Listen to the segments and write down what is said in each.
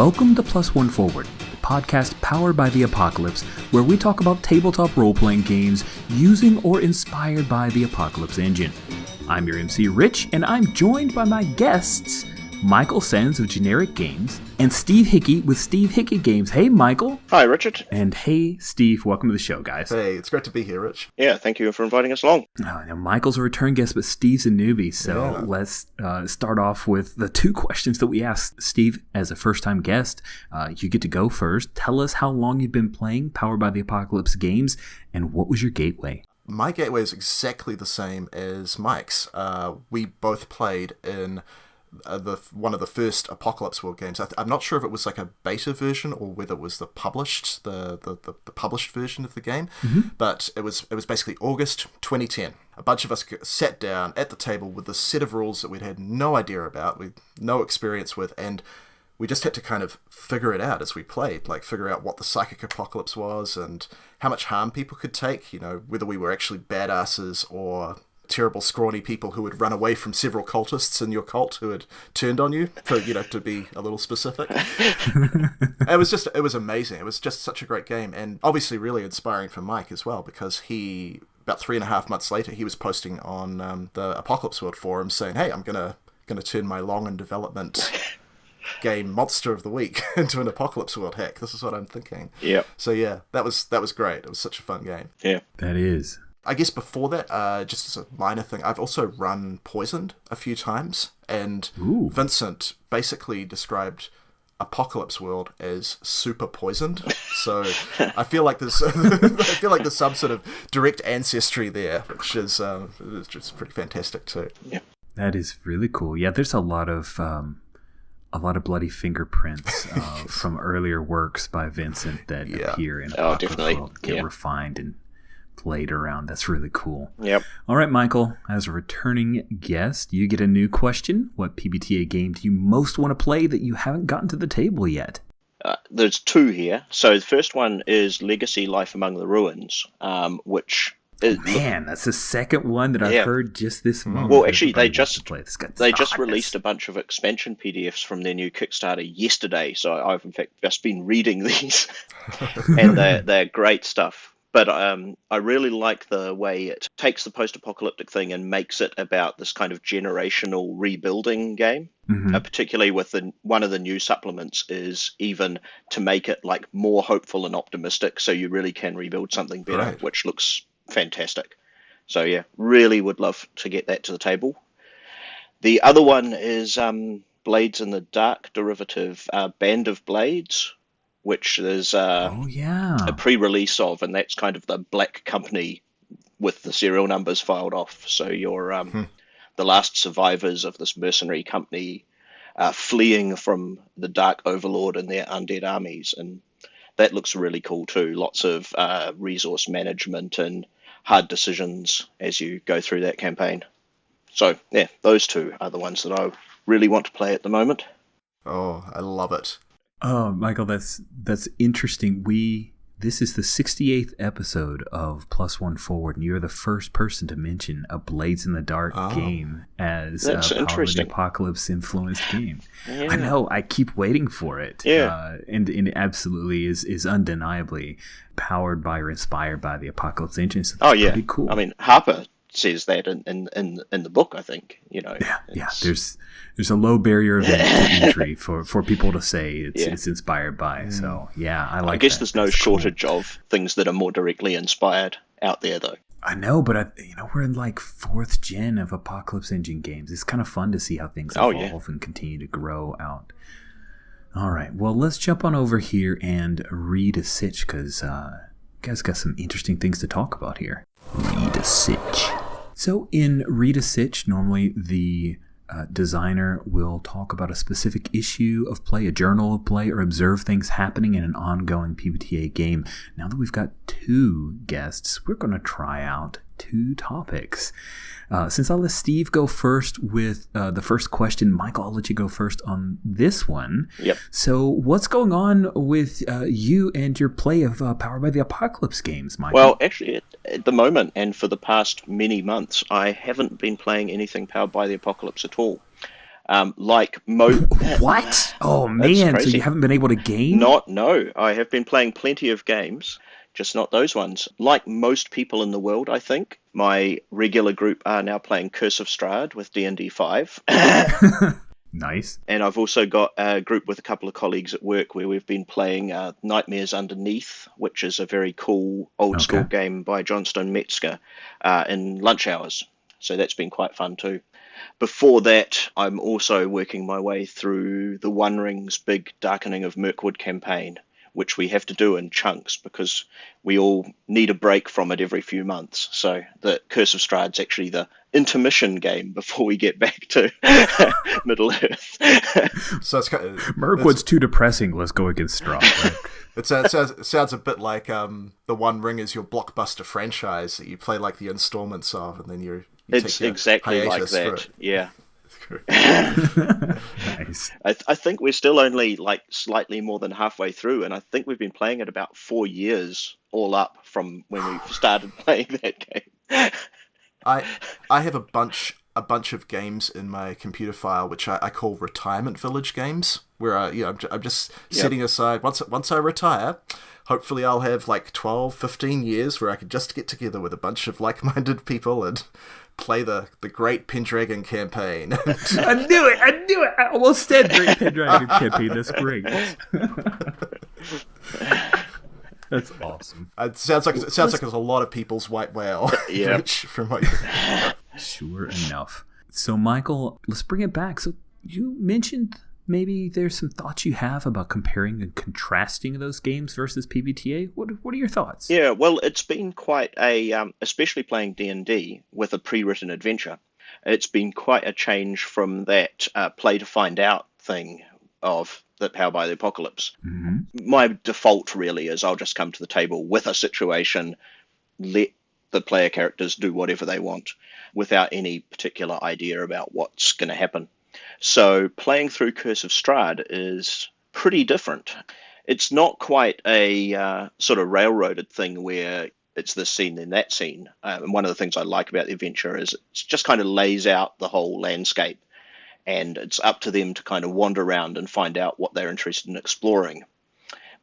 Welcome to Plus One Forward, the podcast powered by the Apocalypse, where we talk about tabletop role-playing games using or inspired by the Apocalypse engine. I'm your MC Rich, and I'm joined by my guests, Michael Sands of Generic Games, and Steve Hickey with Steve Hickey Games. Hey, Michael. Hi, Richard. And hey, Steve. Welcome to the show, guys. Hey, it's great to be here, Rich. Yeah, thank you for inviting us along. Now, Michael's a return guest, but Steve's a newbie, so let's start off with the two questions that we asked. Steve, as a first-time guest, you get to go first. Tell us how long you've been playing Powered by the Apocalypse games, and what was your gateway? My gateway is exactly the same as Mike's. We both played in one of the first Apocalypse World games. I'm not sure if it was like a beta version or whether it was the published version of the game, but it was basically August 2010. A bunch of us sat down at the table with a set of rules that we'd had no idea about, with no experience with, and we just had to kind of figure it out as we played, like figure out what the psychic apocalypse was and how much harm people could take, whether we were actually badasses or terrible, scrawny people who would run away from several cultists in your cult who had turned on you, to be a little specific. It was amazing. It was just such a great game, and obviously really inspiring for Mike as well, because about 3.5 months later, he was posting on the Apocalypse World forum saying, hey, I'm gonna turn my long in development game Monster of the Week into an Apocalypse World hack. This is what I'm thinking. Yeah. So yeah, that was great. It was such a fun game. Yeah. That is. I guess before that, just as a minor thing, I've also run Poisoned a few times, and Vincent basically described Apocalypse World as super poisoned. So I feel like there's some sort of direct ancestry there, which is just pretty fantastic too. Yeah, that is really cool. Yeah, there's a lot of bloody fingerprints from earlier works by Vincent that appear in Apocalypse World, get refined and played around. That's really cool. Yep. All right, Michael, as a returning guest, you get a new question. What PBTA game do you most want to play that you haven't gotten to the table yet? There's two here. So the first one is Legacy Life Among the Ruins, which is... Man, that's the second one that I've heard just this month. Well, actually, they just released a bunch of expansion PDFs from their new Kickstarter yesterday, so I've in fact just been reading these, and they're great stuff. But I really like the way it takes the post-apocalyptic thing and makes it about this kind of generational rebuilding game. Particularly with one of the new supplements is even to make it like more hopeful and optimistic, so you really can rebuild something better, which looks fantastic. So yeah, really would love to get that to the table. The other one is Blades in the Dark derivative, Band of Blades, which is a pre-release of, and that's kind of the Black Company with the serial numbers filed off. So you're the last survivors of this mercenary company fleeing from the Dark Overlord and their undead armies, and that looks really cool too. Lots of resource management and hard decisions as you go through that campaign. So yeah, those two are the ones that I really want to play at the moment. Oh, I love it. Oh, Michael, that's interesting. This is the 68th episode of Plus One Forward, and you're the first person to mention a Blades in the Dark game as a Power of the Apocalypse influenced game. Yeah. I know, I keep waiting for it. Yeah. And it absolutely is undeniably powered by or inspired by the Apocalypse engine. So that's pretty cool. I mean, Harper says that in the book, I think. There's a low barrier of entry for people to say it's inspired by. So yeah, I guess there's no shortage of things that are more directly inspired out there, though. I know, but we're in like 4th gen of Apocalypse engine games. It's kind of fun to see how things evolve and continue to grow out. All right, well, let's jump on over here and read a sitch, because you guys got some interesting things to talk about here. Read a sitch. So in Read a Sitch, normally the designer will talk about a specific issue of play, a journal of play, or observe things happening in an ongoing PBTA game. Now that we've got 2 guests, we're going to try out 2 topics. Since I'll let Steve go first with the first question, Michael, I'll let you go first on this one. Yep. So what's going on with you and your play of Powered by the Apocalypse games, Michael? Well, actually, at the moment, and for the past many months, I haven't been playing anything Powered by the Apocalypse at all. What? Oh man! So you haven't been able to game? No. I have been playing plenty of games, just not those ones. Like most people in the world, I think, my regular group are now playing Curse of Strahd with D&D 5. Nice. And I've also got a group with a couple of colleagues at work where we've been playing Nightmares Underneath, which is a very cool old-school game by Johnstone Metzger, in lunch hours. So that's been quite fun too. Before that, I'm also working my way through the One Ring's big Darkening of Mirkwood campaign, which we have to do in chunks because we all need a break from it every few months. So the Curse of Strahd's actually the intermission game before we get back to Middle Earth. So it's kind of, Mirkwood's too depressing. Let's go against Strahd. Right? It sounds a bit like the One Ring is your blockbuster franchise that you play like the installments of, and then it's exactly like that. Yeah. Nice. I think we're still only like slightly more than halfway through, and I think we've been playing it about 4 years all up from when we started playing that game. I have a bunch of games in my computer file which I call retirement village games, where I'm just setting aside once I retire. Hopefully I'll have like 12, 15 years where I can just get together with a bunch of like-minded people and play the Great Pendragon campaign. I knew it! I almost said Great Pendragon campaign. That's great. That's awesome. It sounds like there's a lot of people's white whale. Yeah. From what you're... Sure enough. So Michael, let's bring it back. So you mentioned maybe there's some thoughts you have about comparing and contrasting those games versus PBTA. What are your thoughts? Yeah, well, it's been quite especially playing D&D with a pre-written adventure, it's been quite a change from that play to find out thing of the Power by the Apocalypse. Mm-hmm. My default really is I'll just come to the table with a situation, let the player characters do whatever they want without any particular idea about what's going to happen. So playing through Curse of Strahd is pretty different. It's not quite a sort of railroaded thing where it's this scene then that scene. And one of the things I like about the adventure is it just kind of lays out the whole landscape, and it's up to them to kind of wander around and find out what they're interested in exploring.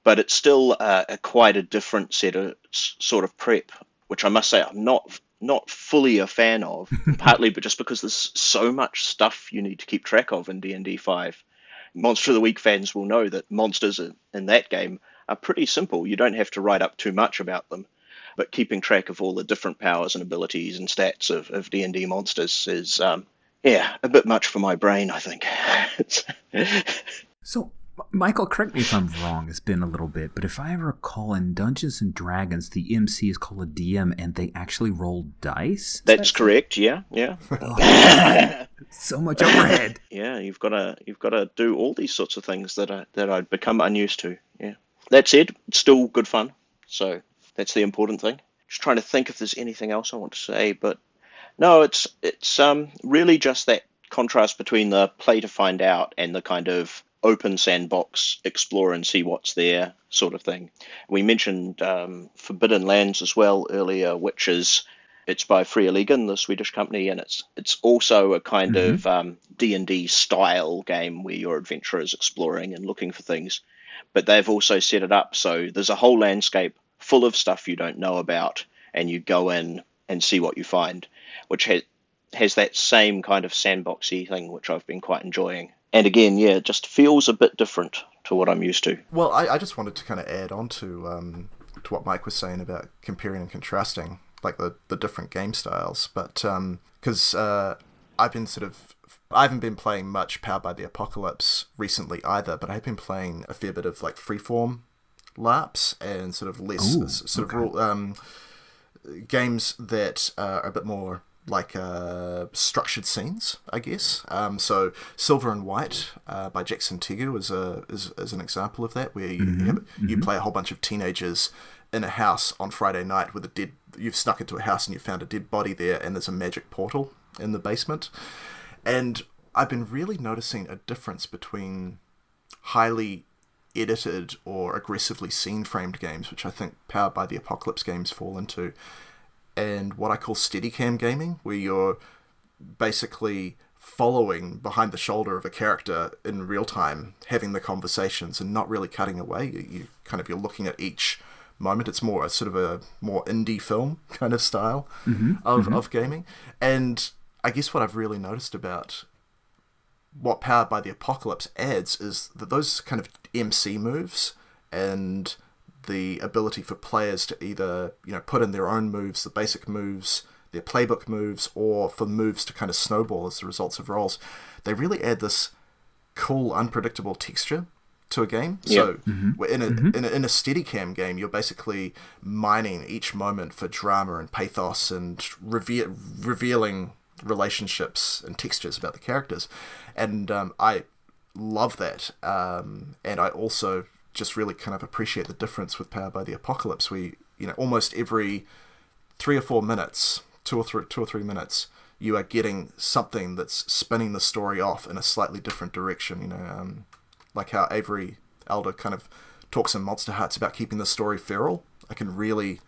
But it's still quite a different set of sort of prep, which I must say I'm not fully a fan of, partly but just because there's so much stuff you need to keep track of in D&D 5. Monster of the Week fans will know that monsters in that game are pretty simple. You don't have to write up too much about them, but keeping track of all the different powers and abilities and stats of D&D monsters is, a bit much for my brain, I think. So, Michael, correct me if I'm wrong, it's been a little bit, but if I recall, in Dungeons & Dragons, the MC is called a DM, and they actually roll dice? That's correct, yeah. Oh, so much overhead. Yeah, you've got to do all these sorts of things that I'd become unused to, yeah. That said, it's still good fun, so that's the important thing. Just trying to think if there's anything else I want to say, but no, it's really just that contrast between the play to find out and the kind of open sandbox, explore and see what's there sort of thing. We mentioned Forbidden Lands as well earlier, which it's by Fria Ligan, the Swedish company, and it's also a kind of D&D style game where your adventurer is exploring and looking for things. But they've also set it up so there's a whole landscape full of stuff you don't know about, and you go in and see what you find, which has that same kind of sandboxy thing, which I've been quite enjoying. And again, it just feels a bit different to what I'm used to. Well, I just wanted to kind of add on to what Mike was saying about comparing and contrasting, like the different game styles. But because I haven't been playing much Powered by the Apocalypse recently either, but I've been playing a fair bit of like freeform LARPs and sort of less games that are a bit more like structured scenes, I guess. So Silver and White by Jackson Tegu is an example of that, where you play a whole bunch of teenagers in a house on Friday night you've snuck into a house and you found a dead body there, and there's a magic portal in the basement. And I've been really noticing a difference between highly edited or aggressively scene-framed games, which I think Powered by the Apocalypse games fall into, and what I call Steadicam gaming, where you're basically following behind the shoulder of a character in real time, having the conversations and not really cutting away. You're looking at each moment. It's more a sort of a more indie film kind of style of gaming. And I guess what I've really noticed about what Powered by the Apocalypse adds is that those kind of MC moves and the ability for players to either, put in their own moves, the basic moves, their playbook moves, or for moves to kind of snowball as the results of rolls, they really add this cool, unpredictable texture to a game. So in a Steadicam game, you're basically mining each moment for drama and pathos and revealing relationships and textures about the characters. And I love that. And I also just really kind of appreciate the difference with Powered by the Apocalypse. We, almost every 3 or 4 minutes, 2 or 3 minutes, you are getting something that's spinning the story off in a slightly different direction. Like how Avery Alder kind of talks in Monster Hearts about keeping the story feral. I can really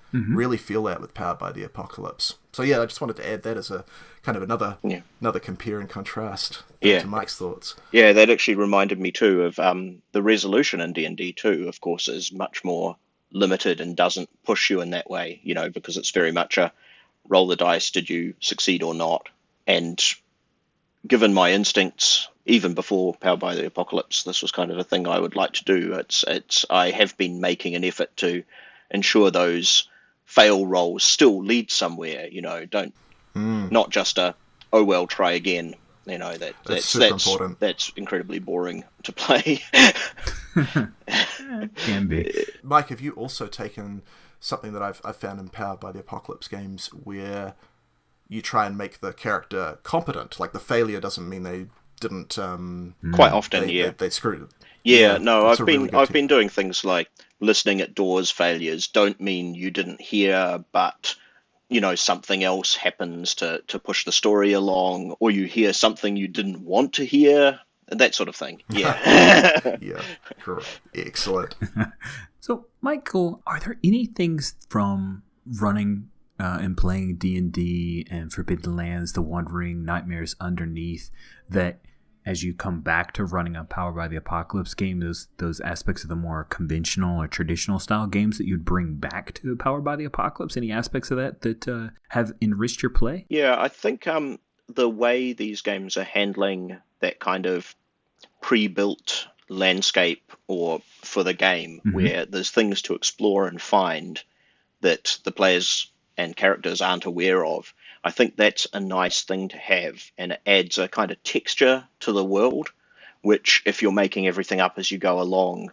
feel that with Powered by the Apocalypse. So yeah, I just wanted to add that as a kind of another compare and contrast to Mike's thoughts. Yeah, that actually reminded me too of the resolution in D&D 2, of course, is much more limited and doesn't push you in that way, because it's very much a roll the dice, did you succeed or not? And given my instincts, even before Powered by the Apocalypse, this was kind of a thing I would like to do. I have been making an effort to ensure those fail rolls still lead somewhere, not just oh well, try again. That's important. That's incredibly boring to play. Can be. Mike, have you also taken something that I've found in Powered by the Apocalypse games where you try and make the character competent? Like the failure doesn't mean they didn't. Quite often, they screwed it. Yeah, no, I've been doing things like listening at doors failures don't mean you didn't hear, but something else happens to push the story along, or you hear something you didn't want to hear, that sort of thing. Yeah. Yeah, correct. Excellent. So, Michael, are there any things from running and playing D&D and Forbidden Lands, The Wandering, Nightmares Underneath, that as you come back to running a Powered by the Apocalypse game, those aspects of the more conventional or traditional style games that you'd bring back to Powered by the Apocalypse? Any aspects of that have enriched your play? Yeah, I think the way these games are handling that kind of pre-built landscape or for the game, where there's things to explore and find that the players and characters aren't aware of, I think that's a nice thing to have, and it adds a kind of texture to the world, which if you're making everything up as you go along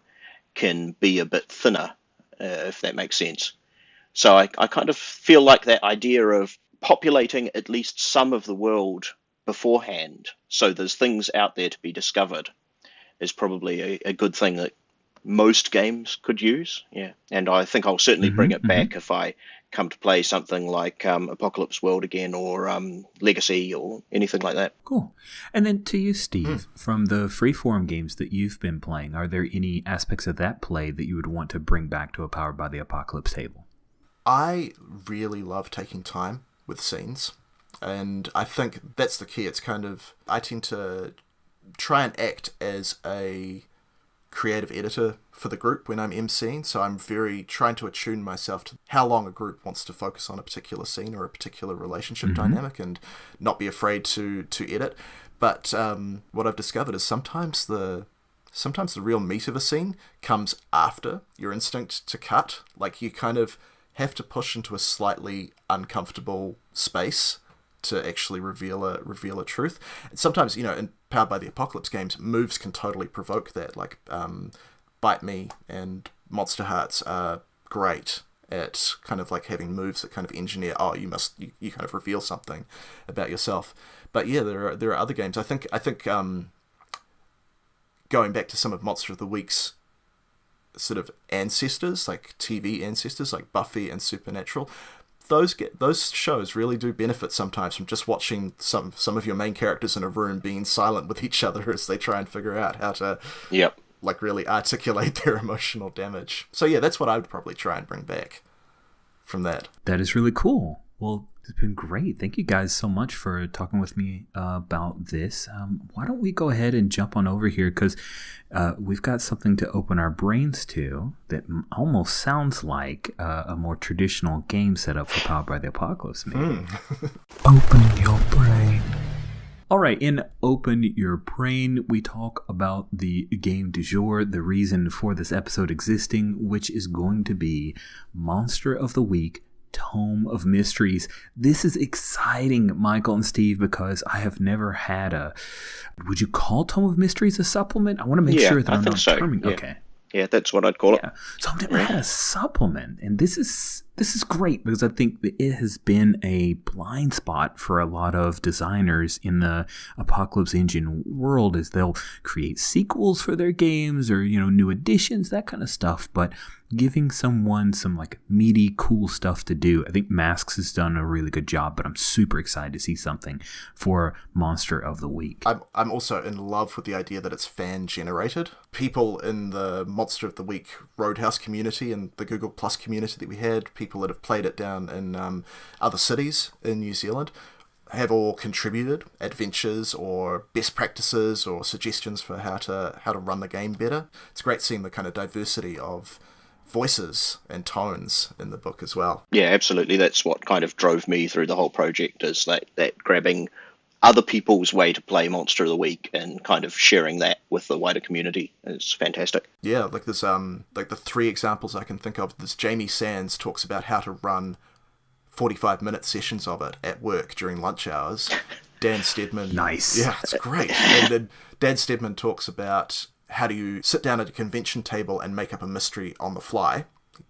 can be a bit thinner, if that makes sense. So I kind of feel like that idea of populating at least some of the world beforehand, so there's things out there to be discovered, is probably a good thing that most games could use. Yeah, and I think I'll certainly bring it back if I come to play something like Apocalypse World again, or Legacy, or anything like that. Cool. And then to you, Steve, from the freeform games that you've been playing, are there any aspects of that play that you would want to bring back to a Powered by the Apocalypse table? I really love taking time with scenes, and I think that's the key. It's kind of, I tend to try and act as a creative editor for the group when I'm emceeing, so I'm very trying to attune myself to how long a group wants to focus on a particular scene or a particular relationship dynamic, and not be afraid to edit. But what I've discovered is sometimes the real meat of a scene comes after your instinct to cut. Like, you kind of have to push into a slightly uncomfortable space to actually reveal a truth. And sometimes, in Powered by the Apocalypse games, moves can totally provoke that. Like, Bite Me and Monster Hearts are great at kind of like having moves that kind of engineer, you kind of reveal something about yourself. But yeah, there are other games. I think going back to some of Monster of the Week's sort of ancestors, like TV ancestors, like Buffy and Supernatural, those shows really do benefit sometimes from just watching some of your main characters in a room being silent with each other as they try and figure out how to like really articulate their emotional damage. So yeah, that's what I would probably try and bring back from that. That is really cool. Well, It's been great. Thank you guys so much for talking with me about this. Why don't we go ahead and jump on over here, because we've got something to open our brains to that almost sounds like a more traditional game setup for Powered by the Apocalypse, maybe. Open your brain. All right, in Open Your Brain, we talk about the game du jour, the reason for this episode existing, which is going to be Monster of the Week, Tome of Mysteries. This is exciting, Michael and Steve, because I have never had would you call Tome of Mysteries a supplement? I want to make sure that I'm not terming. Yeah. Okay. Yeah, that's what I'd call it. So I've never had a supplement, and this is great, because I think that it has been a blind spot for a lot of designers in the Apocalypse Engine world, as they'll create sequels for their games or, new additions, that kind of stuff, but giving someone some like meaty, cool stuff to do. I think Masks has done a really good job, but I'm super excited to see something for Monster of the Week. I'm also in love with the idea that it's fan generated. People in the Monster of the Week Roadhouse community and the Google Plus community that we had, people that have played it down in other cities in New Zealand, have all contributed adventures or best practices or suggestions for how to run the game better. It's great seeing the kind of diversity of voices and tones in the book as well. Yeah, absolutely. That's what kind of drove me through the whole project, is that grabbing other people's way to play Monster of the Week and kind of sharing that with the wider community is fantastic. Yeah, like there's like the 3 examples I can think of. This Jamie Sands talks about how to run 45-minute sessions of it at work during lunch hours. Dan Steadman. Nice. Yeah, it's great. And then Dan Steadman talks about how do you sit down at a convention table and make up a mystery on the fly.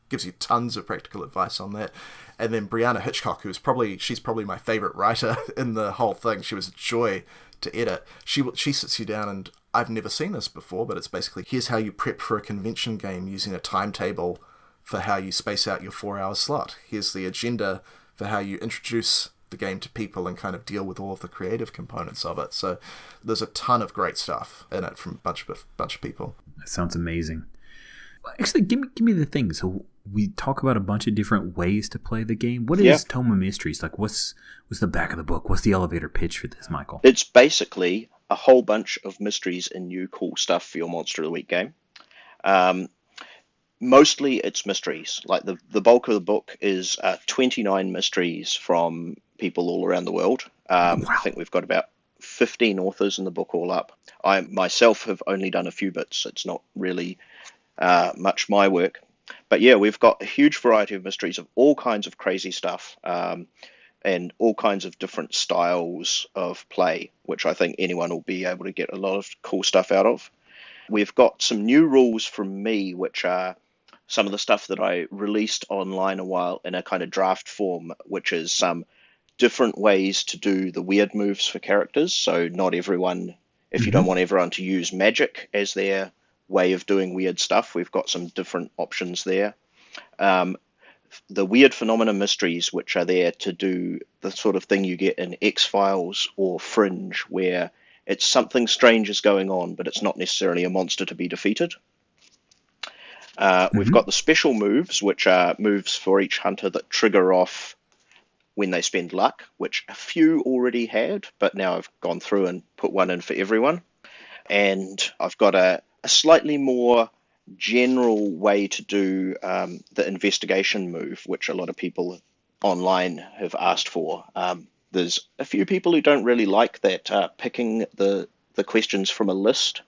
Gives you tons of practical advice on that. And then Brianna Hitchcock, she's probably my favorite writer in the whole thing. She was a joy to edit. She sits you down, and I've never seen this before, but it's basically, here's how you prep for a convention game using a timetable for how you space out your 4-hour slot. Here's the agenda for how you introduce the game to people and kind of deal with all of the creative components of it. So there's a ton of great stuff in it from a bunch of people. That sounds amazing. Actually, give me the thing. So we talk about a bunch of different ways to play the game. What is Tome of Mysteries? Like, what's the back of the book? What's the elevator pitch for this, Michael? It's basically a whole bunch of mysteries and new cool stuff for your Monster of the Week game. Mostly it's mysteries. Like the bulk of the book is 29 mysteries from people all around the world. Wow. I think we've got about 15 authors in the book all up. I myself have only done a few bits. It's not really much my work. But yeah, we've got a huge variety of mysteries of all kinds of crazy stuff, and all kinds of different styles of play, which I think anyone will be able to get a lot of cool stuff out of. We've got some new rules from me, which are some of the stuff that I released online a while in a kind of draft form, which is some different ways to do the weird moves for characters. So not everyone, if you don't want everyone to use magic as their way of doing weird stuff, we've got some different options there. The weird phenomena mysteries, which are there to do the sort of thing you get in X-Files or Fringe, where it's something strange is going on, but it's not necessarily a monster to be defeated. We've got the special moves, which are moves for each hunter that trigger off when they spend luck, which a few already had, but now I've gone through and put one in for everyone. And I've got a slightly more general way to do the investigation move, which a lot of people online have asked for. There's a few people who don't really like that picking the questions from a list,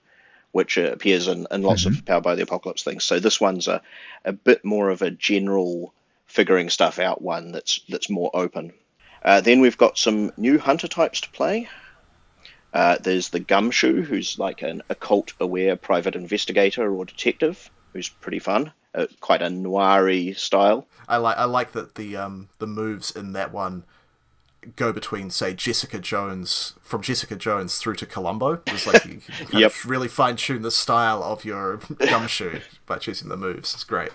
which appears in lots of Powered by the Apocalypse things. So this one's a bit more of a general figuring stuff out one that's more open. Then we've got some new hunter types to play. There's the Gumshoe, who's like an occult-aware private investigator or detective, who's pretty fun. Quite a noir-y style. I like that the moves in that one go between, say, Jessica Jones through to Columbo. It's like you can kind of really fine-tune the style of your Gumshoe by choosing the moves. It's great.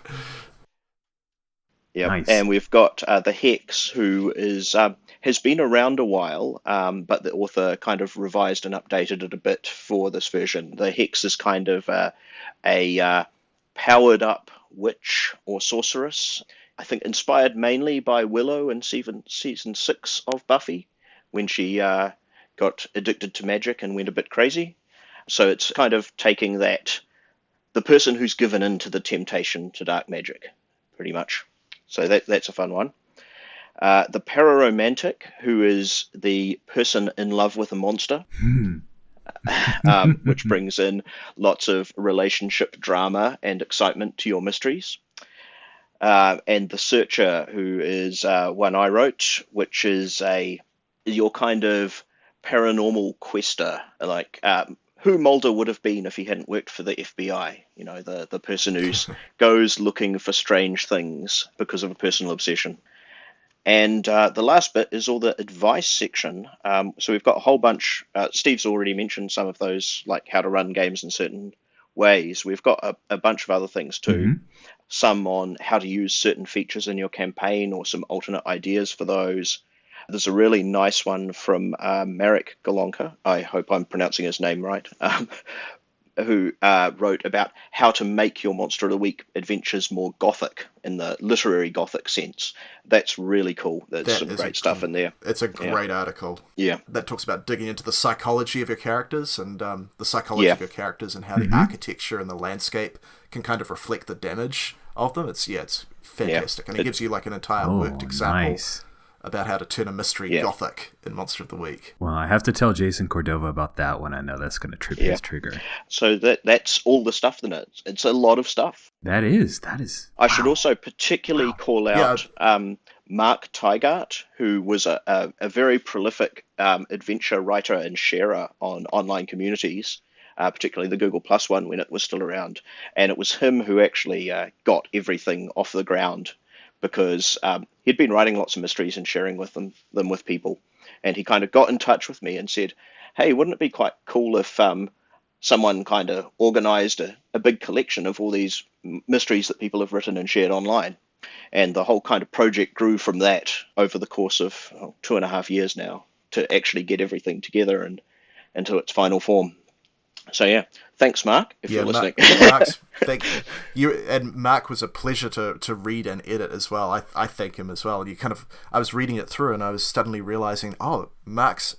Yeah, nice. And we've got the Hex, who has been around a while, but the author kind of revised and updated it a bit for this version. The Hex is kind of a powered-up witch or sorceress. I think inspired mainly by Willow in season 6 of Buffy, when she got addicted to magic and went a bit crazy. So it's kind of taking that, the person who's given in to the temptation to dark magic, pretty much. So that's a fun one. The pararomantic, who is the person in love with a monster, which brings in lots of relationship drama and excitement to your mysteries. And the searcher, who is one I wrote, which is your kind of paranormal quester, like who Mulder would have been if he hadn't worked for the FBI. You know, the person who goes looking for strange things because of a personal obsession. And the last bit is all the advice section. So we've got a whole bunch. Steve's already mentioned some of those, like how to run games in certain ways. We've got a bunch of other things too. Mm-hmm. Some on how to use certain features in your campaign or some alternate ideas for those. There's a really nice one from Marek Golonka. I hope I'm pronouncing his name right. Who wrote about how to make your Monster of the Week adventures more gothic, in the literary gothic sense. That's really cool. There's some great stuff in there. It's a great article. Yeah. That talks about digging into the psychology of your characters and the psychology of your characters and how the architecture and the landscape can kind of reflect the damage of them. It's fantastic. And it gives you like an entire worked example about how to turn a mystery gothic in Monster of the Week. Well, I have to tell Jason Cordova about that one. I know that's going to trip his trigger. So that's all the stuff in it. It's a lot of stuff. That is. I should also particularly call out Mark Tygart, who was a very prolific adventure writer and sharer on online communities, particularly the Google Plus one when it was still around. And it was him who actually got everything off the ground, because he'd been writing lots of mysteries and sharing them with people. And he kind of got in touch with me and said, hey, wouldn't it be quite cool if someone kind of organized a big collection of all these mysteries that people have written and shared online? And the whole kind of project grew from that over the course of 2.5 years now to actually get everything together and into its final form. So yeah, thanks, Mark, if you're listening. Thank you. And Mark was a pleasure to read and edit as well. I thank him as well. And I was reading it through and I was suddenly realizing, Mark's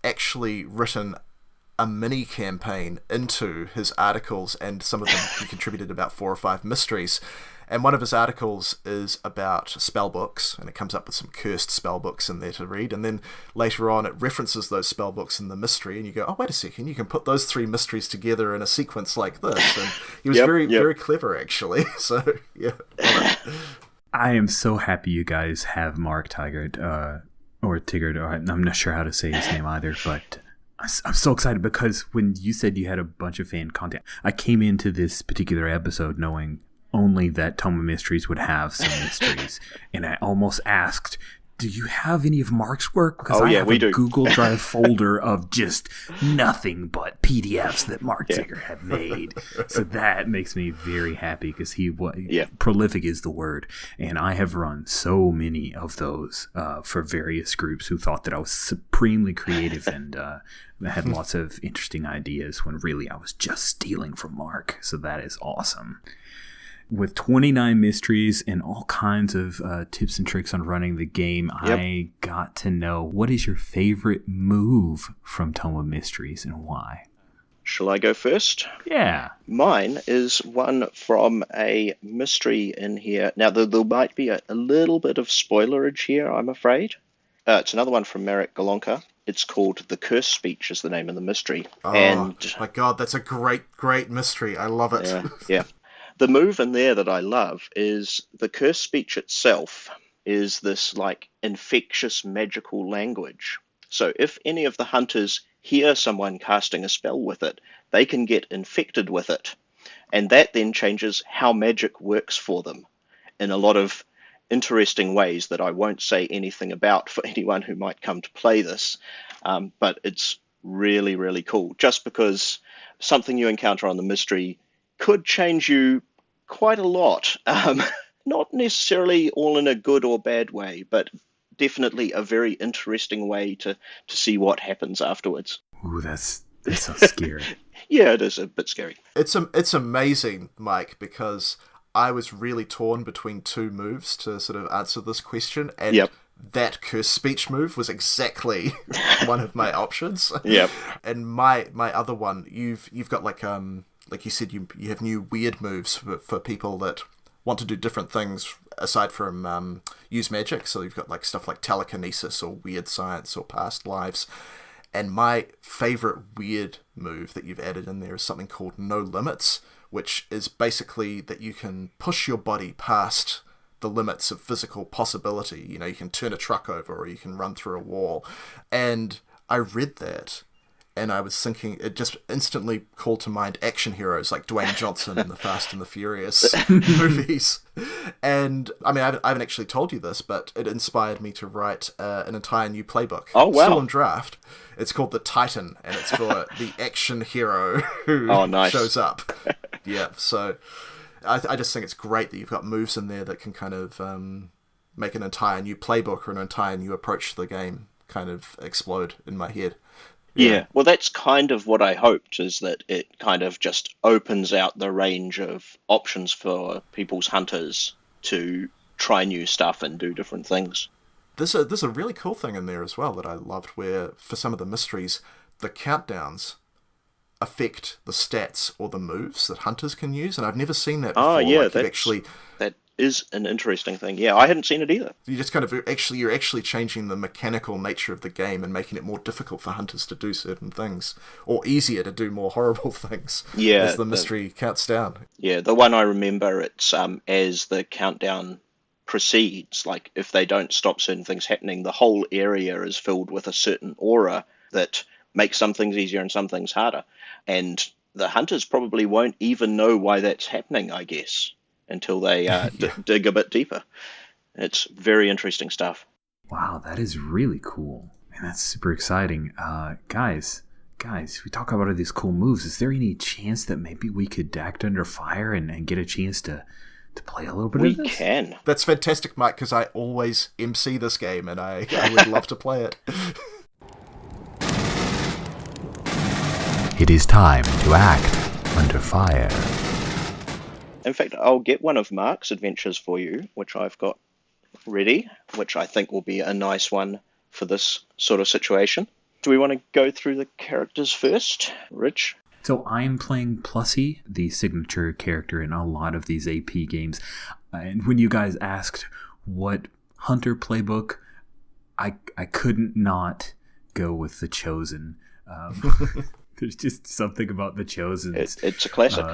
actually written a mini campaign into his articles, and some of them he contributed about 4 or 5 mysteries. And one of his articles is about spell books, and it comes up with some cursed spell books in there to read. And then later on, it references those spell books in the mystery, and you go, oh, wait a second, you can put those 3 mysteries together in a sequence like this. And he was very clever, actually. So, yeah. I am so happy you guys have Mark Tigard, or Tigard, or I'm not sure how to say his name either, but I'm so excited because when you said you had a bunch of fan content, I came into this particular episode knowing only that Tome Mysteries would have some mysteries. And I almost asked, do you have any of Mark's work? Because I have a Google Drive folder of just nothing but PDFs that Mark Tigger had made. So that makes me very happy because prolific is the word. And I have run so many of those for various groups who thought that I was supremely creative and had lots of interesting ideas when really I was just stealing from Mark. So that is awesome. With 29 mysteries and all kinds of tips and tricks on running the game, I got to know, what is your favorite move from Tome Mysteries and why? Shall I go first? Yeah. Mine is one from a mystery in here. Now, there might be a little bit of spoilerage here, I'm afraid. It's another one from Marek Golonka. It's called The Curse Speech is the name of the mystery. Oh, my God, that's a great, great mystery. I love it. Yeah. The move in there that I love is the curse speech itself is this like infectious magical language. So if any of the hunters hear someone casting a spell with it, they can get infected with it. And that then changes how magic works for them in a lot of interesting ways that I won't say anything about for anyone who might come to play this. But it's really, really cool. Just because something you encounter on the mystery could change you quite a lot. Not necessarily all in a good or bad way, but definitely a very interesting way to see what happens afterwards. Ooh, that's so scary. Yeah, it is a bit scary. It's amazing, Mike, because I was really torn between two moves to sort of answer this question, and that curse speech move was exactly one of my options. Yep. And my other one, you've got like you said, you have new weird moves for people that want to do different things aside from use magic. So you've got like stuff like telekinesis or weird science or past lives. And my favorite weird move that you've added in there is something called No Limits, which is basically that you can push your body past the limits of physical possibility. You know, you can turn a truck over or you can run through a wall. And I read that and I was thinking, it just instantly called to mind action heroes like Dwayne Johnson in the Fast and the Furious movies. And I mean, I haven't actually told you this, but it inspired me to write an entire new playbook. Oh, wow. Still in draft. It's called The Titan, and it's for the action hero who shows up. Yeah, so I just think it's great that you've got moves in there that can kind of make an entire new playbook or an entire new approach to the game kind of explode in my head. Yeah, well, that's kind of what I hoped, is that it kind of just opens out the range of options for people's hunters to try new stuff and do different things. There's a really cool thing in there as well that I loved, where for some of the mysteries, the countdowns affect the stats or the moves that hunters can use, and I've never seen that before. That is an interesting thing. Yeah, I hadn't seen it either. You just kind of you're actually changing the mechanical nature of the game and making it more difficult for hunters to do certain things, or easier to do more horrible things. Yeah, as the mystery counts down. Yeah, the one I remember, it's as the countdown proceeds, like if they don't stop certain things happening, the whole area is filled with a certain aura that makes some things easier and some things harder. And the hunters probably won't even know why that's happening, I guess, until they dig a bit deeper. It's very interesting stuff. Wow, that is really cool. And that's super exciting. Guys, we talk about all these cool moves. Is there any chance that maybe we could act under fire and get a chance to play a little bit of this? We can. That's fantastic, Mike, because I always MC this game, and I would love to play it. It is time to act under fire. In fact, I'll get one of Mark's adventures for you, which I've got ready, which I think will be a nice one for this sort of situation. Do we want to go through the characters first, Rich? So I'm playing Plussy, the signature character in a lot of these AP games. And when you guys asked what Hunter playbook, I couldn't not go with The Chosen. There's just something about The Chosen. It's a classic.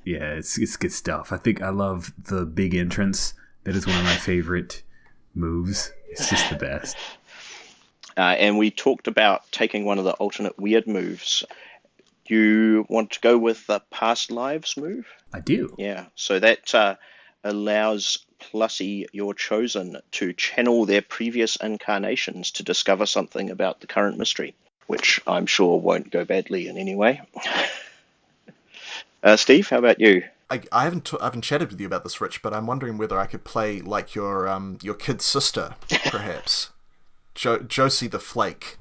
Yeah, it's good stuff. I think I love the big entrance. That is one of my favorite moves. It's just the best. And we talked about taking one of the alternate weird moves. You want to go with the past lives move? I do. Yeah, so that allows Plussy, your chosen, to channel their previous incarnations to discover something about the current mystery, which I'm sure won't go badly in any way. Steve, how about you? I haven't chatted with you about this, Rich, but I'm wondering whether I could play like your kid sister, perhaps. Josie the Flake.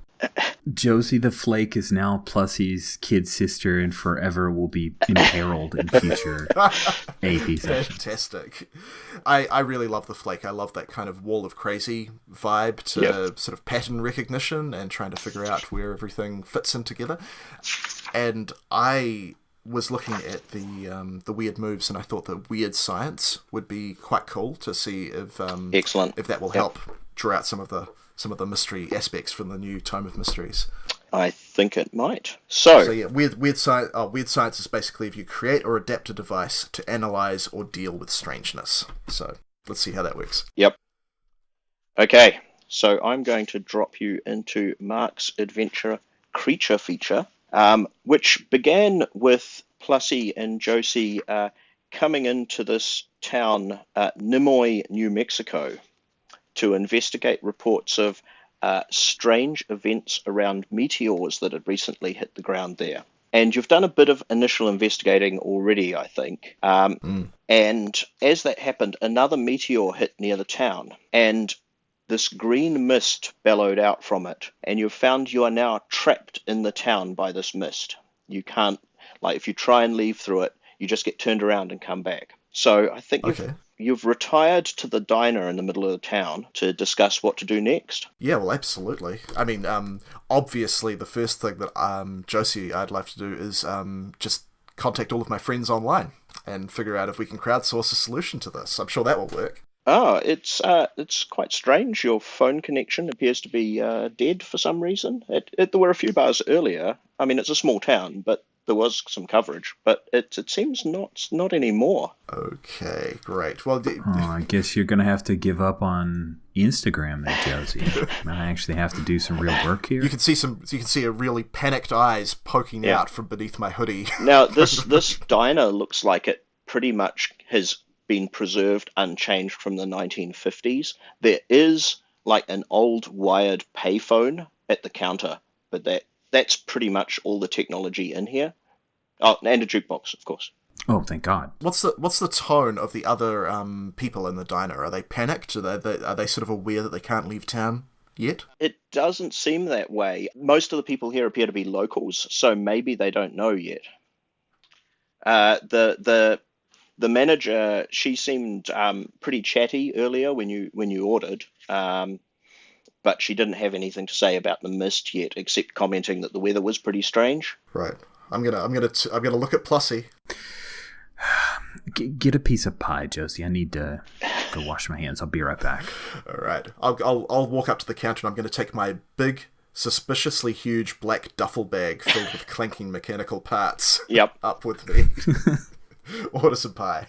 Josie the Flake is now Plussy's kid sister and forever will be imperiled in future AP sessions. Fantastic. I really love the Flake. I love that kind of Wall of Crazy vibe to sort of pattern recognition and trying to figure out where everything fits in together. And I was looking at the weird moves, and I thought that weird science would be quite cool to see if excellent if that will help draw out some of the mystery aspects from the new Tome of Mysteries. I think it might. So yeah, weird science is basically if you create or adapt a device to analyze or deal with strangeness. So let's see how that works. Yep. Okay, so I'm going to drop you into Mark's adventure creature feature, which began with Plussy and Josie coming into this town, Nimoy, New Mexico, to investigate reports of strange events around meteors that had recently hit the ground there. And you've done a bit of initial investigating already, I think. And as that happened, another meteor hit near the town, and this green mist bellowed out from it, and you've found you are now trapped in the town by this mist. You can't, if you try and leave through it, you just get turned around and come back. So I think you've retired to the diner in the middle of the town to discuss what to do next. Yeah, well, absolutely. I mean, obviously, the first thing that Josie, I'd like to do is just contact all of my friends online and figure out if we can crowdsource a solution to this. I'm sure that will work. Oh, it's quite strange. Your phone connection appears to be dead for some reason. There were a few bars earlier. I mean, it's a small town, but there was some coverage. But it seems not anymore. Okay, great. Well, I guess you're going to have to give up on Instagram there, Josie. I actually have to do some real work here. You can see a really panicked eyes poking out from beneath my hoodie. Now, this diner looks like it pretty much has been preserved unchanged from the 1950s. There is like an old wired payphone at the counter, but that's pretty much all the technology in here. Oh, and a jukebox, of course. Oh, thank God. What's the tone of the other people in the diner? Are they panicked? Are they sort of aware that they can't leave town yet? It doesn't seem that way. Most of the people here appear to be locals, so maybe they don't know yet. The manager, she seemed pretty chatty earlier when you ordered, but she didn't have anything to say about the mist yet, except commenting that the weather was pretty strange. Right. I'm gonna look at Plussy. Get a piece of pie, Josie. I need to go wash my hands. I'll be right back. All right. I'll walk up to the counter and I'm going to take my big, suspiciously huge black duffel bag filled with clanking mechanical parts. Yep. Up with me. Order some pie.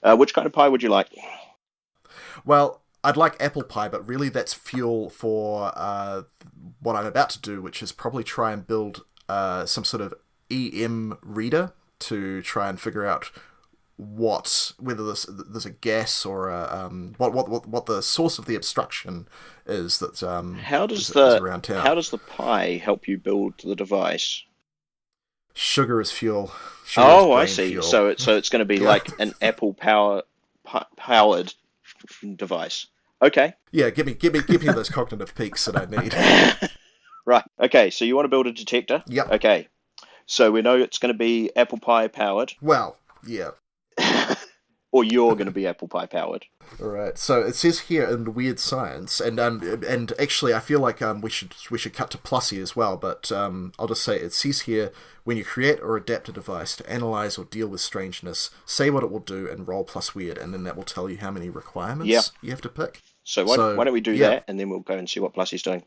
Which kind of pie would you like? Well, I'd like apple pie, but really that's fuel for what I'm about to do, which is probably try and build some sort of EM reader to try and figure out whether there's a gas or what the source of the obstruction is that is around town. How does the pie help you build the device? Sugar is fuel. I see. Fuel. So it's going to be like an Apple powered device. Okay. Yeah, give me those cognitive peaks that I need. Right. Okay. So you want to build a detector? Yep. Okay. So we know it's going to be Apple Pie powered. Well, yeah. Or you're going to be Apple Pie powered. All right. So it says here in Weird Science, and actually I feel like we should cut to Plussy as well, but I'll just say it says here, when you create or adapt a device to analyze or deal with strangeness, say what it will do and roll plus weird, and then that will tell you how many requirements you have to pick. So why don't we do that, and then we'll go and see what Plussy's doing.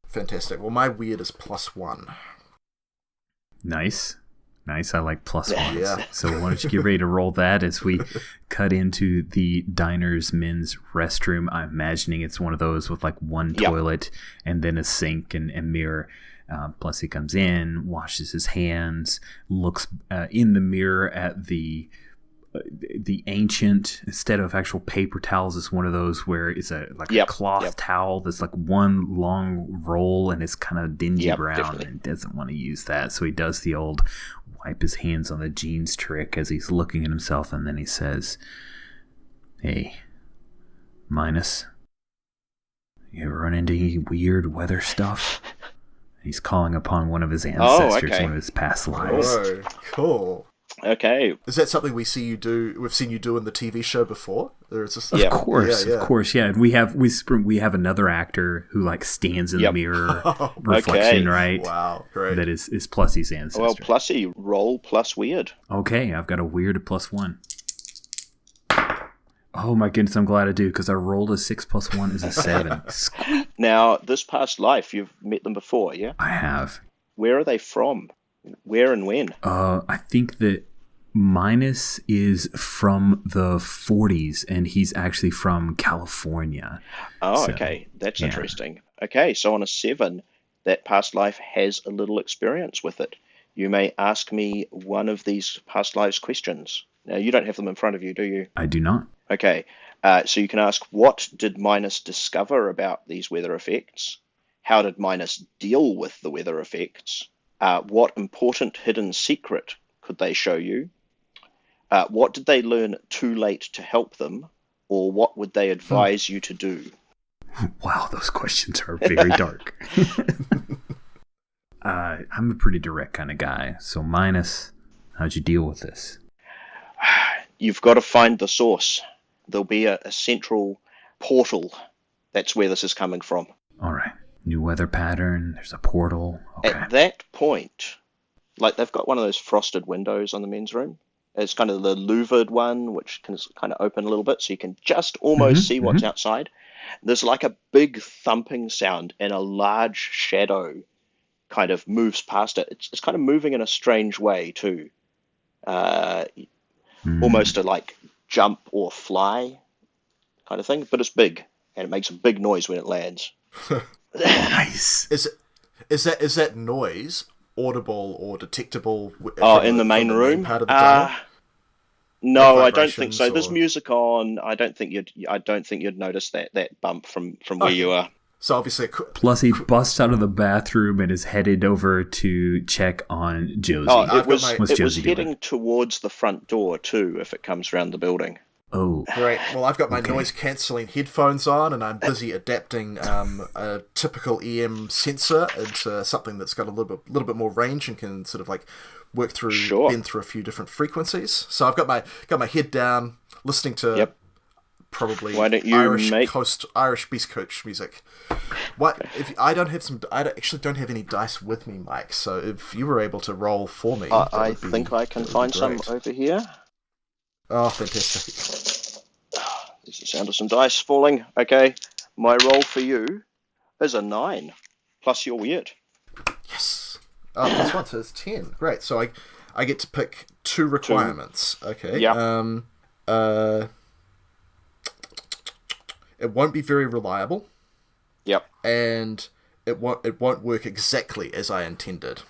Fantastic. Well, my weird is +1. Nice. I like +1s. Yeah. So why don't you get ready to roll that as we cut into the diner's men's restroom. I'm imagining it's one of those with like one toilet and then a sink and mirror. Plus he comes in, washes his hands, looks in the mirror at the ancient, instead of actual paper towels, it's one of those where it's a cloth towel that's like one long roll and it's kind of dingy brown, definitely. And doesn't want to use that, so he does the old wipe his hands on the jeans trick as he's looking at himself, and then he says, "Hey, Minus, you ever run into any weird weather stuff?" He's calling upon one of his ancestors, one of his past lives. Oh, cool. Okay. Is that something we've seen you do in the TV show before? Or is this... Of course, yeah. And we have another actor who like stands in the mirror reflection, right? Wow, great. That is Plussy's ancestor. Well, Plussy, roll plus weird. Okay, I've got a weird +1. Oh my goodness, I'm glad I do, because I rolled a 6 + 1 is a 7. Now, this past life, you've met them before, yeah? I have. Where are they from? Where and when? I think that Minus is from the 40s, and he's actually from California. Oh, so, okay. That's interesting. Okay, so on a 7, that past life has a little experience with it. You may ask me one of these past lives questions. Now, you don't have them in front of you, do you? I do not. Okay, so you can ask, what did Minus discover about these weather effects? How did Minus deal with the weather effects? What important hidden secret could they show you? What did they learn too late to help them? Or what would they advise you to do? Wow, those questions are very dark. I'm a pretty direct kind of guy. So Minus, how'd you deal with this? you've got to find the source. There'll be a central portal. That's where this is coming from. All right. New weather pattern. There's a portal. Okay. At that point, like they've got one of those frosted windows on the men's room. It's kind of the louvered one, which can kind of open a little bit, so you can just almost see what's outside. There's like a big thumping sound, and a large shadow kind of moves past it. It's kind of moving in a strange way too, almost a like jump or fly kind of thing, but it's big and it makes a big noise when it lands. Nice. Is that noise audible or detectable? In the main room? Part of the no, I don't think so. There's music on. I don't think you'd notice that bump from where you are. So obviously, plus he busts out of the bathroom and is headed over to check on Josie. It was heading towards the front door too. If it comes around the building. Oh, great. Well, I've got my noise-cancelling headphones on, and I'm busy adapting a typical EM sensor into something that's got a little bit more range and can sort of like work through, bend through a few different frequencies. So I've got my head down, listening to probably Irish Beast Coach music. What if I actually don't have any dice with me, Mike? So if you were able to roll for me, I think I can find some over here. Oh, fantastic. There's the sound of some dice falling. Okay, my roll for you is a 9, plus you're weird. Yes. Oh, plus 1, so it's 10. Great, so I get to pick 2 requirements. 2. Okay. Yeah. It won't be very reliable. Yep. And it won't work exactly as I intended.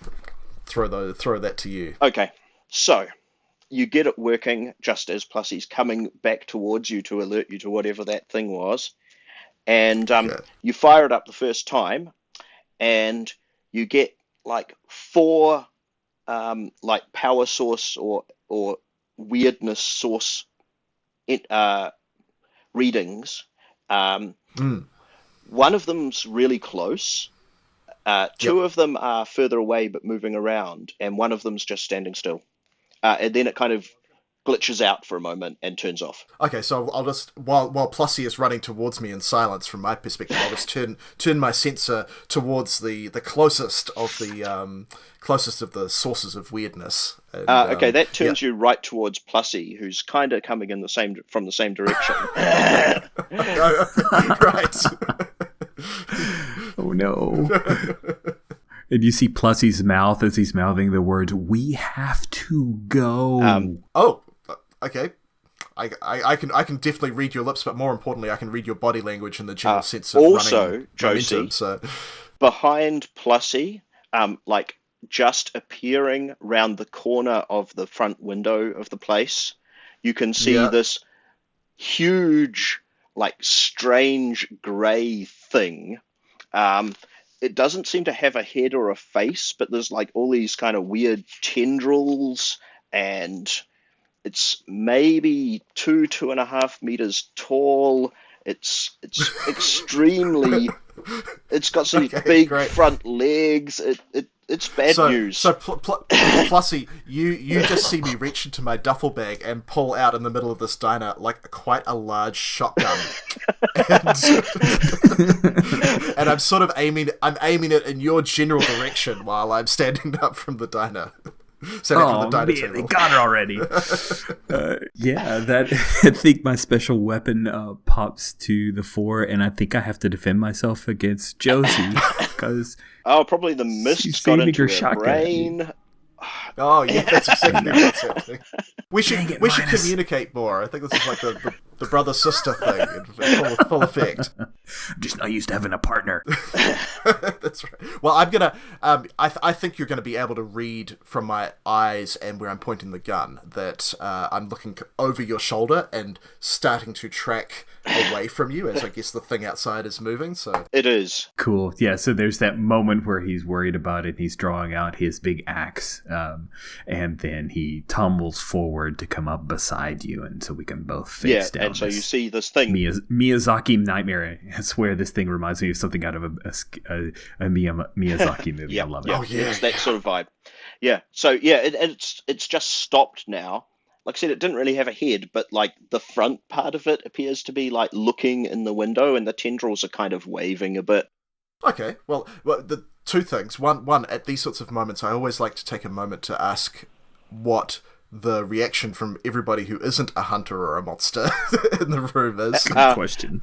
Throw that to you. Okay, so you get it working just as Plussy's coming back towards you to alert you to whatever that thing was. And you fire it up the first time, and you get like 4 like power source or weirdness source readings. One of them's really close. 2 of them are further away but moving around, and one of them's just standing still. And then it kind of glitches out for a moment and turns off. Okay, so I'll just while Plussy is running towards me in silence, from my perspective, I'll just turn my sensor towards the closest of the sources of weirdness. And, okay, that turns you right towards Plussy, who's kind of coming in from the same direction. Right. Oh no. And you see Plussy's mouth as he's mouthing the words, "We have to go." Okay. I can definitely read your lips, but more importantly, I can read your body language and the general sense of also, Josie, momentum, so. Behind Plussy, like just appearing round the corner of the front window of the place, you can see this huge, like strange grey thing. It doesn't seem to have a head or a face, but there's like all these kind of weird tendrils, and it's maybe 2.5 meters tall. It's extremely. It's got some big front legs. It's bad news. So Plussy, you just see me reach into my duffel bag and pull out in the middle of this diner like quite a large shotgun, and I'm sort of aiming it in your general direction while I'm standing up from the diner. Man, they got her already. I think my special weapon pops to the fore, and I think I have to defend myself against Josie because probably the mist got into her brain. Oh yeah, that's exactly what's happening. We should communicate more. I think this is like the brother sister thing in full effect. I'm just not used to having a partner. That's right. Well, I'm gonna. I think you're gonna be able to read from my eyes and where I'm pointing the gun that I'm looking over your shoulder and starting to track away from you as I guess the thing outside is moving. So it is cool. Yeah. So there's that moment where he's worried about it. He's drawing out his big axe, and then he tumbles forward to come up beside you, and so we can both face down. And so you see this thing. Miyazaki nightmare. I swear this thing reminds me of something out of a Miyazaki movie. I love it. Oh yeah, it's that sort of vibe. Yeah. So yeah, it's just stopped now. like I said, it didn't really have a head, but like the front part of it appears to be like looking in the window, and the tendrils are kind of waving a bit. Okay, well, the two things. One, at these sorts of moments, I always like to take a moment to ask what the reaction from everybody who isn't a hunter or a monster in the room is. Good question.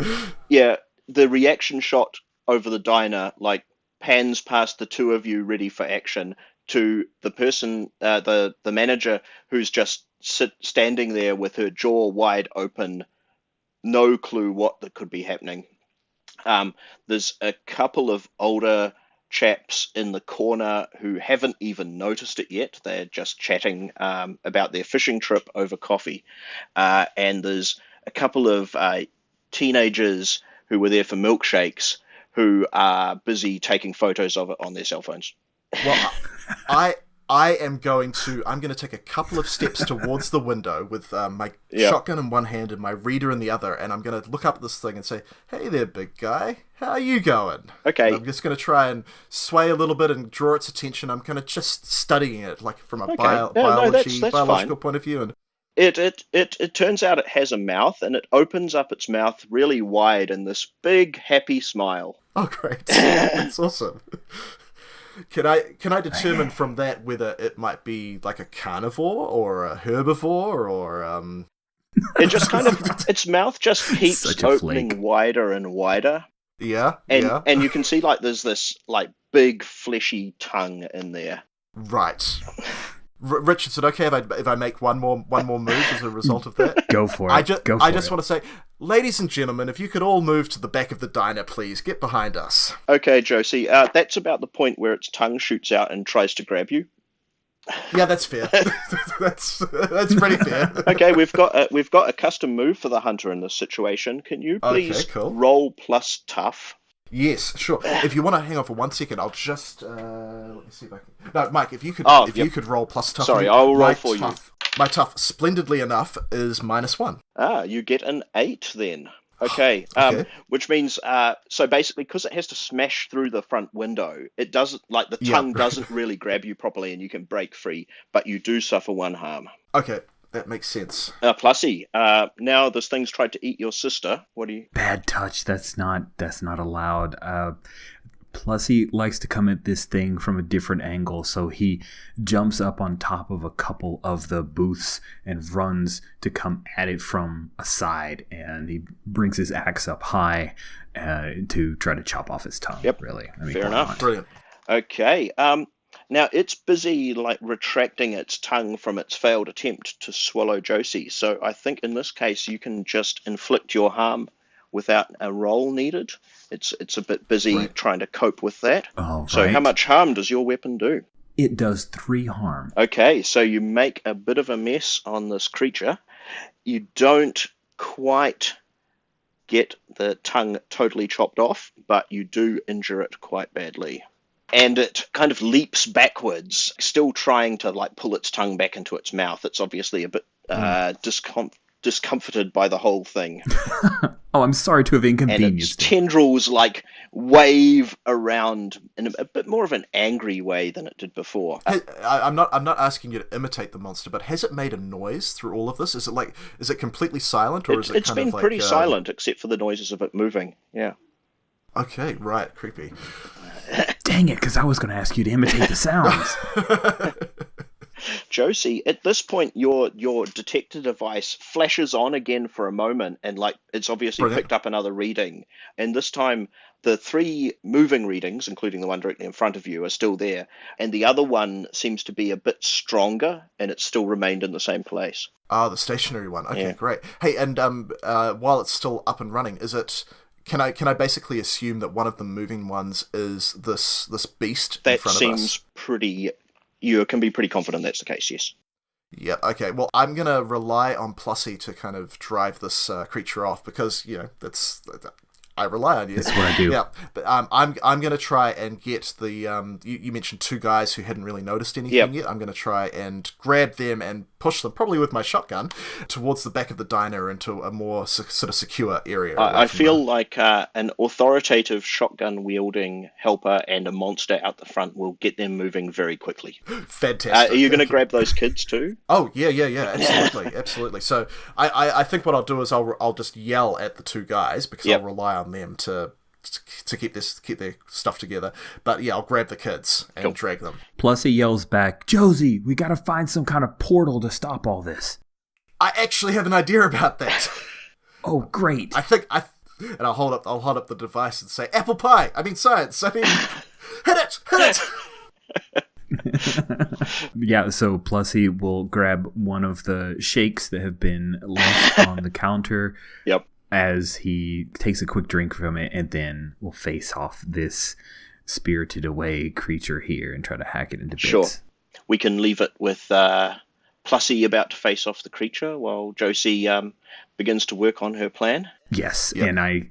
Yeah, the reaction shot over the diner, like, pans past the two of you ready for action to the person, the manager, who's just standing there with her jaw wide open, no clue what that could be happening. There's a couple of older chaps in the corner who haven't even noticed it yet. They're just chatting about their fishing trip over coffee. And there's a couple of teenagers who were there for milkshakes who are busy taking photos of it on their cell phones. Well, I'm going to take a couple of steps towards the window with my shotgun in one hand and my reader in the other, and I'm going to look up at this thing and say, "Hey there, big guy. How are you going?" Okay. And I'm just going to try and sway a little bit and draw its attention. I'm kind of just studying it, like from a biological fine. point of view. And it turns out it has a mouth, and it opens up its mouth really wide in this big, happy smile. Oh, great. That's awesome. Can I determine from that whether it might be like a carnivore or a herbivore or It just kind of, its mouth just keeps opening wider and wider. Yeah. And you can see like there's this like big fleshy tongue in there. Right. Richard, is it okay if I make one more move as a result of that? Go for it. I just want to say, ladies and gentlemen, if you could all move to the back of the diner, please. Get behind us. Okay, Josie. That's about the point where its tongue shoots out and tries to grab you. Yeah, that's fair. that's pretty fair. Okay, we've got a custom move for the hunter in this situation. Can you please roll plus tough? Yes, sure. If you want to hang on for 1 second, I'll just let me see if I can. No, Mike, if you could, you could roll plus tough. Sorry, I'll roll for you. My tough, splendidly enough, is -1. You get an 8 then. Okay. Which means so basically, because it has to smash through the front window, it doesn't like the tongue doesn't really grab you properly, and you can break free, but you do suffer 1 harm. Okay. That makes sense. Plussy, now this thing's tried to eat your sister. What do you... Bad touch. That's not allowed. Plussy likes to come at this thing from a different angle, so he jumps up on top of a couple of the booths and runs to come at it from a side, and he brings his axe up high to try to chop off his tongue. Yep. Really. Fair enough. Brilliant. Okay. Now, it's busy like retracting its tongue from its failed attempt to swallow Josie. So I think in this case, you can just inflict your harm without a roll needed. It's a bit busy trying to cope with that. So how much harm does your weapon do? It does 3 harm. Okay, so you make a bit of a mess on this creature. You don't quite get the tongue totally chopped off, but you do injure it quite badly. And it kind of leaps backwards, still trying to like pull its tongue back into its mouth. It's obviously a bit discomforted by the whole thing. Oh, I'm sorry to have inconvenienced. And its tendrils like wave around in a bit more of an angry way than it did before. I'm not asking you to imitate the monster, but has it made a noise through all of this? Is it completely silent, or it's been pretty silent except for the noises of it moving? Yeah. Okay, right, creepy. Dang it, because I was going to ask you to imitate the sounds. Josie, at this point, your detector device flashes on again for a moment, and like it's obviously picked up another reading. And this time, the 3 moving readings, including the one directly in front of you, are still there, and the other one seems to be a bit stronger, and it's still remained in the same place. Ah, the stationary one. Okay, great. Hey, and while it's still up and running, is it? Can I basically assume that one of the moving ones is this beast in front of us? That seems pretty... You can be pretty confident that's the case, yes. Yeah, okay. Well, I'm going to rely on Plussy to kind of drive this creature off because, I rely on you. That's what I do. Yeah, but I'm going to try and get the... you mentioned 2 guys who hadn't really noticed anything yet. I'm going to try and grab them and push them, probably with my shotgun, towards the back of the diner into a more sort of secure area. I feel like an authoritative shotgun-wielding helper and a monster out the front will get them moving very quickly. Fantastic. Are you going to grab those kids too? Oh, yeah, absolutely. So I think what I'll do is I'll just yell at the two guys, because I'll rely on them to keep their stuff together. But yeah, I'll grab the kids and drag them. Plus he yells back, Josie, we gotta find some kind of portal to stop all this. I actually have an idea about that. Oh, great. And I'll hold up the device and say, apple pie, science, hit it! Yeah, so Plussy will grab one of the shakes that have been left on the counter. Yep. As he takes a quick drink from it, and then will face off this spirited away creature here and try to hack it into bits. Sure. We can leave it with Plussy about to face off the creature while Josie begins to work on her plan. Yes, yep. And I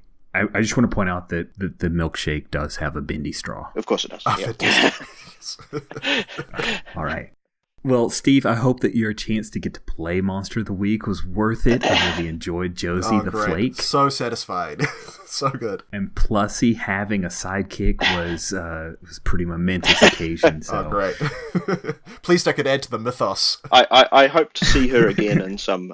just want to point out that the milkshake does have a bendy straw. Of course it does. All right. Well, Steve, I hope that your chance to get to play Monster of the Week was worth it. I really enjoyed Josie the great. Flake. So satisfied. So good. And Plussy having a sidekick was a pretty momentous occasion. So. Oh, great. Please, I could add to the mythos. I hope to see her again in some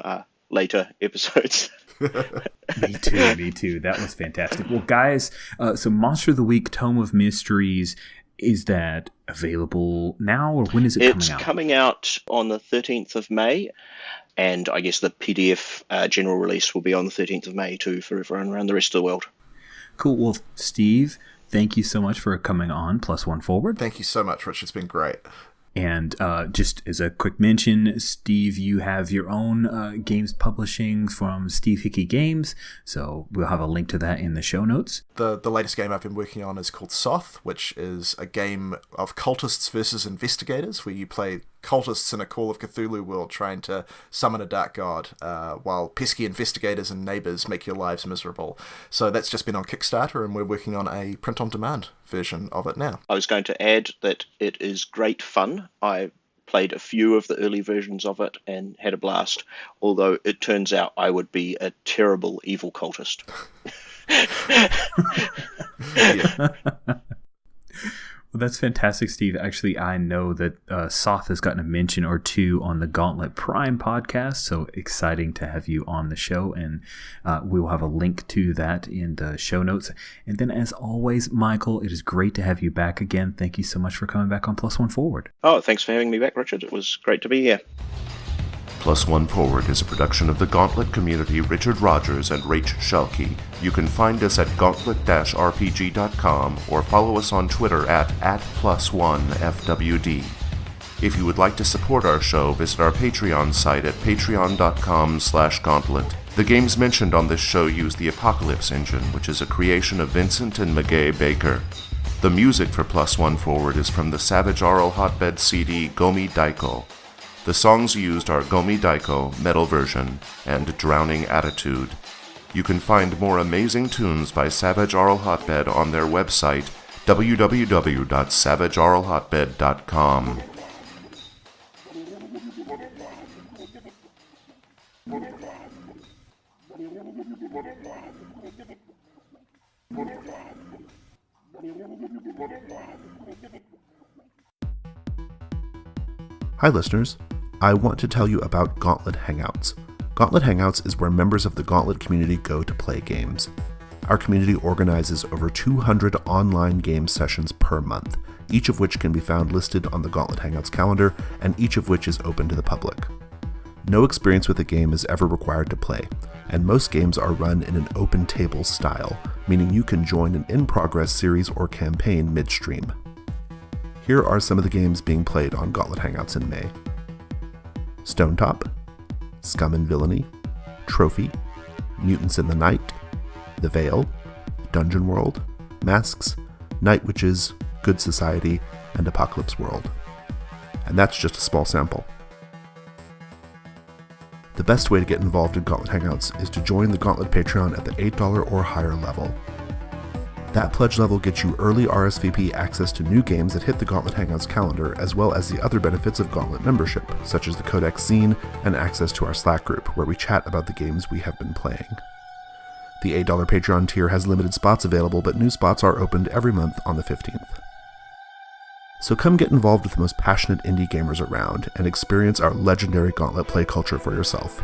later episodes. Me too. That was fantastic. Well, guys, so Monster of the Week, Tome of Mysteries, is that available now, or when is it coming out? It's coming out on the 13th of May, and I guess the PDF general release will be on the 13th of May too for everyone around the rest of the world. Cool. Well, Steve, thank you so much for coming on Plus One Forward. Thank you so much, Rich. It's been great. And just as a quick mention, Steve, you have your own games publishing from Steve Hickey Games, so we'll have a link to that in the show notes. The latest game I've been working on is called Soth, which is a game of cultists versus investigators, where you play cultists in a Call of Cthulhu world trying to summon a dark god, while pesky investigators and neighbors make your lives miserable. So that's just been on Kickstarter, and we're working on a print-on-demand version of it now. I was going to add that it is great fun. I played a few of the early versions of it and had a blast, although it turns out I would be a terrible evil cultist. Well, that's fantastic, Steve. Actually, I know that Soth has gotten a mention or two on the Gauntlet Prime podcast, so exciting to have you on the show, and we will have a link to that in the show notes. And then, as always, Michael, it is great to have you back again. Thank you so much for coming back on Plus One Forward. Oh, thanks for having me back, Richard. It was great to be here. Plus One Forward is a production of the Gauntlet community, Richard Rogers and Rach Shelkey. You can find us at gauntlet-rpg.com or follow us on Twitter at @+1FWD. If you would like to support our show, visit our Patreon site at patreon.com/gauntlet. The games mentioned on this show use the Apocalypse engine, which is a creation of Vincent and Magay Baker. The music for Plus One Forward is from the Savage Aural Hotbed CD Gomi Daiko. The songs used are Gomi Daiko, Metal Version, and Drowning Attitude. You can find more amazing tunes by Savage Aural Hotbed on their website, www.savageauralhotbed.com. Hi listeners, I want to tell you about Gauntlet Hangouts. Gauntlet Hangouts is where members of the Gauntlet community go to play games. Our community organizes over 200 online game sessions per month, each of which can be found listed on the Gauntlet Hangouts calendar, and each of which is open to the public. No experience with a game is ever required to play, and most games are run in an open table style, meaning you can join an in-progress series or campaign midstream. Here are some of the games being played on Gauntlet Hangouts in May. Stonetop, Scum and Villainy, Trophy, Mutants in the Night, The Veil, Dungeon World, Masks, Night Witches, Good Society, and Apocalypse World. And that's just a small sample. The best way to get involved in Gauntlet Hangouts is to join the Gauntlet Patreon at the $8 or higher level. That pledge level gets you early RSVP access to new games that hit the Gauntlet Hangouts calendar, as well as the other benefits of Gauntlet membership, such as the Codex Zine and access to our Slack group, where we chat about the games we have been playing. The $8 Patreon tier has limited spots available, but new spots are opened every month on the 15th. So come get involved with the most passionate indie gamers around and experience our legendary Gauntlet play culture for yourself.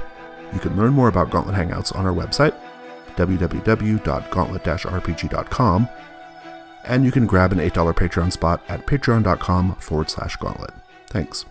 You can learn more about Gauntlet Hangouts on our website, www.gauntlet-rpg.com, and you can grab an $8 Patreon spot at patreon.com/gauntlet. Thanks.